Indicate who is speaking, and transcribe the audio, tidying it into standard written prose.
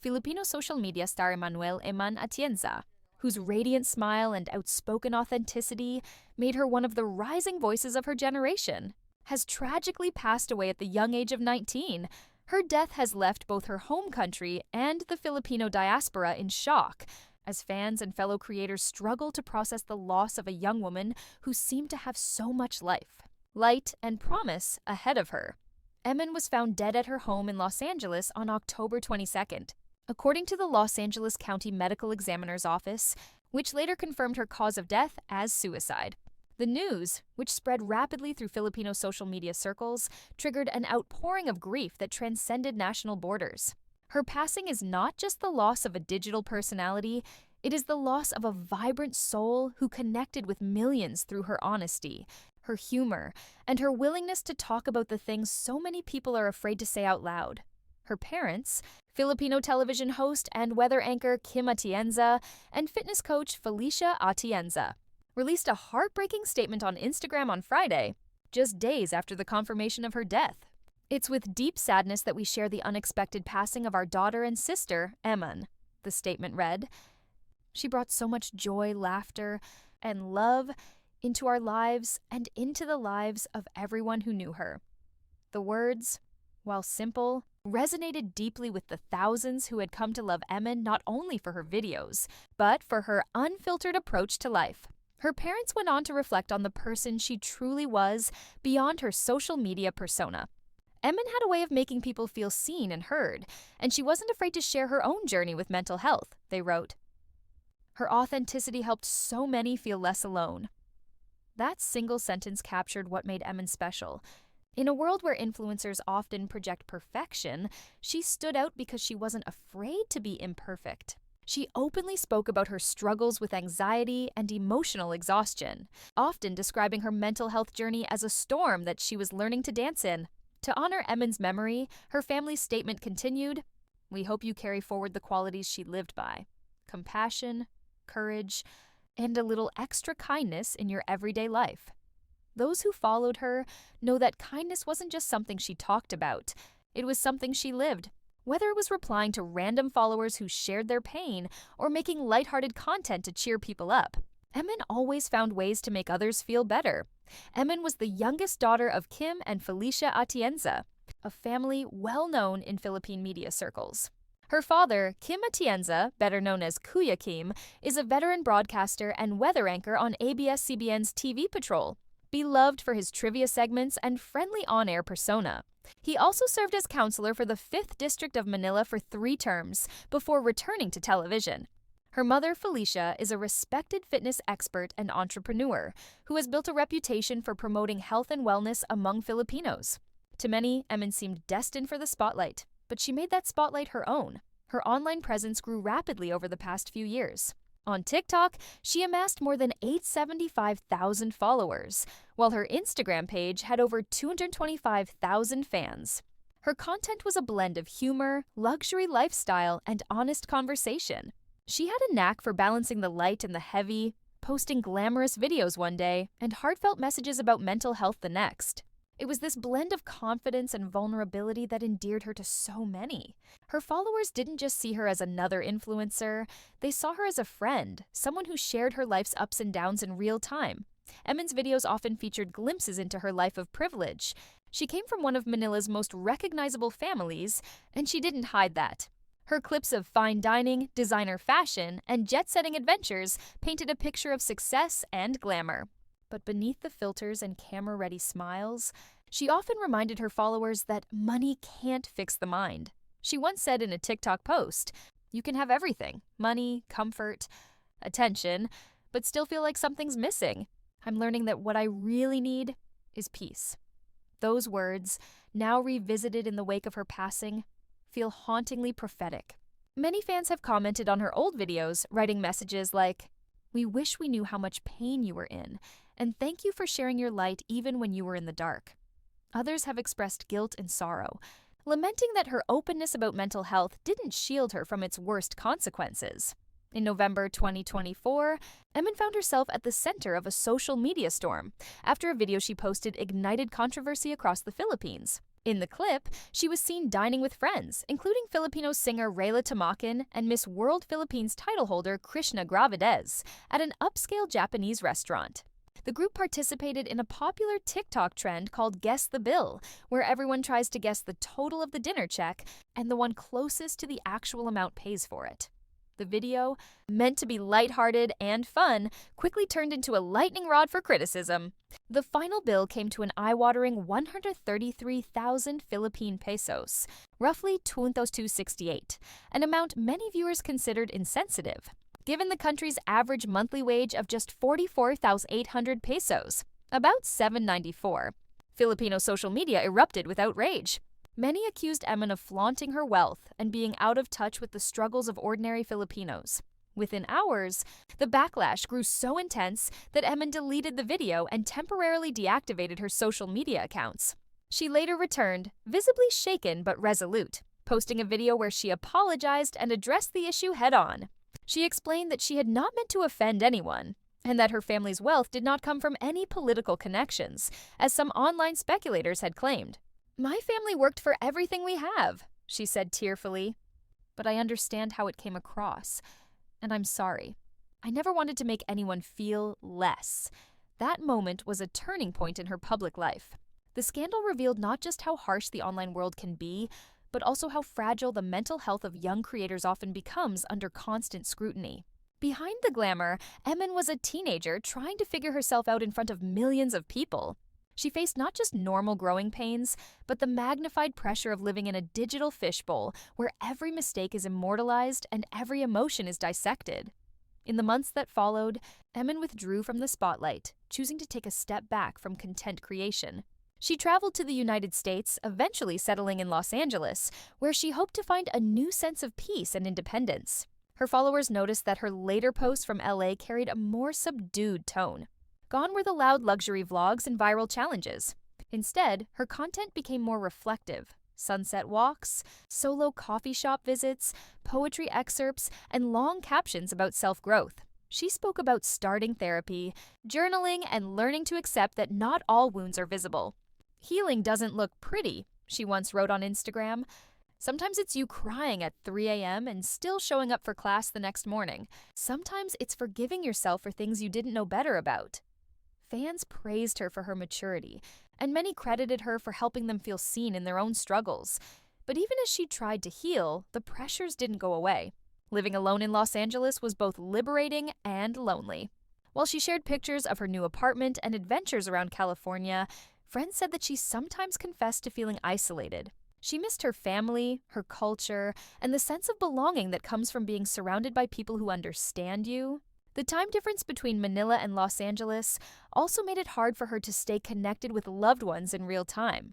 Speaker 1: Filipino social media star Emman Atienza, whose radiant smile and outspoken authenticity made her one of the rising voices of her generation, has tragically passed away at the young age of 19. Her death has left both her home country and the Filipino diaspora in shock, as fans and fellow creators struggle to process the loss of a young woman who seemed to have so much light, and promise ahead of her. Emman was found dead at her home in Los Angeles on October 22nd. According to the Los Angeles County Medical Examiner's Office, which later confirmed her cause of death as suicide. The news, which spread rapidly through Filipino social media circles, triggered an outpouring of grief that transcended national borders. Her passing is not just the loss of a digital personality, it is the loss of a vibrant soul who connected with millions through her honesty, her humor, and her willingness to talk about the things so many people are afraid to say out loud. Her parents, Filipino television host and weather anchor Emman Atienza and fitness coach Emman Atienza, released a heartbreaking statement on Instagram on Friday, just days after the confirmation of her death. "It's with deep sadness that we share the unexpected passing of our daughter and sister, Emman," the statement read. "She brought so much joy, laughter, and love into our lives and into the lives of everyone who knew her." The words, while simple, resonated deeply with the thousands who had come to love Emman not only for her videos, but for her unfiltered approach to life. Her parents went on to reflect on the person she truly was beyond her social media persona. Emman had a way of making people feel seen and heard, and she wasn't afraid to share her own journey with mental health, they wrote. Her authenticity helped so many feel less alone. That single sentence captured what made Emman special. In a world where influencers often project perfection, she stood out because she wasn't afraid to be imperfect. She openly spoke about her struggles with anxiety and emotional exhaustion, often describing her mental health journey as a storm that she was learning to dance in. To honor Emman's memory, her family's statement continued, "We hope you carry forward the qualities she lived by: compassion, courage, and a little extra kindness in your everyday life." Those who followed her know that kindness wasn't just something she talked about, it was something she lived. Whether it was replying to random followers who shared their pain or making lighthearted content to cheer people up, Emman always found ways to make others feel better. Emman was the youngest daughter of Kim and Emman Atienza, a family well known in Philippine media circles. Her father, Emman Atienza, better known as Kuya Kim, is a veteran broadcaster and weather anchor on ABS-CBN's TV Patrol, beloved for his trivia segments and friendly on-air persona. He also served as counselor for the 5th District of Manila for 3 terms before returning to television. Her mother, Felicia, is a respected fitness expert and entrepreneur who has built a reputation for promoting health and wellness among Filipinos. To many, Emman seemed destined for the spotlight, but she made that spotlight her own. Her online presence grew rapidly over the past few years. On TikTok, she amassed more than 875,000 followers, while her Instagram page had over 225,000 fans. Her content was a blend of humor, luxury lifestyle, and honest conversation. She had a knack for balancing the light and the heavy, posting glamorous videos one day and heartfelt messages about mental health the next. It was this blend of confidence and vulnerability that endeared her to so many. Her followers didn't just see her as another influencer, they saw her as a friend, someone who shared her life's ups and downs in real time. Emman's videos often featured glimpses into her life of privilege. She came from one of Manila's most recognizable families, and she didn't hide that. Her clips of fine dining, designer fashion, and jet-setting adventures painted a picture of success and glamour. But beneath the filters and camera-ready smiles, she often reminded her followers that money can't fix the mind. She once said in a TikTok post, "You can have everything, money, comfort, attention, but still feel like something's missing. I'm learning that what I really need is peace." Those words, now revisited in the wake of her passing, feel hauntingly prophetic. Many fans have commented on her old videos, writing messages like, "We wish we knew how much pain you were in, and thank you for sharing your light even when you were in the dark." Others have expressed guilt and sorrow, lamenting that her openness about mental health didn't shield her from its worst consequences. In November 2024, Emman found herself at the center of a social media storm after a video she posted ignited controversy across the Philippines. In the clip, she was seen dining with friends, including Filipino singer Rayla Tamakin and Miss World Philippines title holder Krishna Gravidez, at an upscale Japanese restaurant. The group participated in a popular TikTok trend called Guess the Bill, where everyone tries to guess the total of the dinner check, and the one closest to the actual amount pays for it. The video, meant to be lighthearted and fun, quickly turned into a lightning rod for criticism. The final bill came to an eye-watering 133,000 Philippine pesos, roughly 268, an amount many viewers considered insensitive, given the country's average monthly wage of just 44,800 pesos, about $794. Filipino social media erupted with outrage. Many accused Emman of flaunting her wealth and being out of touch with the struggles of ordinary Filipinos. Within hours, the backlash grew so intense that Emman deleted the video and temporarily deactivated her social media accounts. She later returned, visibly shaken but resolute, posting a video where she apologized and addressed the issue head-on. She explained that she had not meant to offend anyone, and that her family's wealth did not come from any political connections, as some online speculators had claimed. "My family worked for everything we have," she said tearfully. "But I understand how it came across, and I'm sorry. I never wanted to make anyone feel less." That moment was a turning point in her public life. The scandal revealed not just how harsh the online world can be, but also how fragile the mental health of young creators often becomes under constant scrutiny. Behind the glamour, Emman was a teenager trying to figure herself out in front of millions of people. She faced not just normal growing pains, but the magnified pressure of living in a digital fishbowl where every mistake is immortalized and every emotion is dissected. In the months that followed, Emman withdrew from the spotlight, choosing to take a step back from content creation. She traveled to the United States, eventually settling in Los Angeles, where she hoped to find a new sense of peace and independence. Her followers noticed that her later posts from LA carried a more subdued tone. Gone were the loud luxury vlogs and viral challenges. Instead, her content became more reflective. Sunset walks, solo coffee shop visits, poetry excerpts, and long captions about self-growth. She spoke about starting therapy, journaling, and learning to accept that not all wounds are visible. "Healing doesn't look pretty," she once wrote on Instagram. "Sometimes it's you crying at 3 a.m. and still showing up for class the next morning. Sometimes it's forgiving yourself for things you didn't know better about." Fans praised her for her maturity, and many credited her for helping them feel seen in their own struggles. But even as she tried to heal, the pressures didn't go away. Living alone in Los Angeles was both liberating and lonely. While she shared pictures of her new apartment and adventures around California, friends said that she sometimes confessed to feeling isolated. She missed her family, her culture, and the sense of belonging that comes from being surrounded by people who understand you. The time difference between Manila and Los Angeles also made it hard for her to stay connected with loved ones in real time.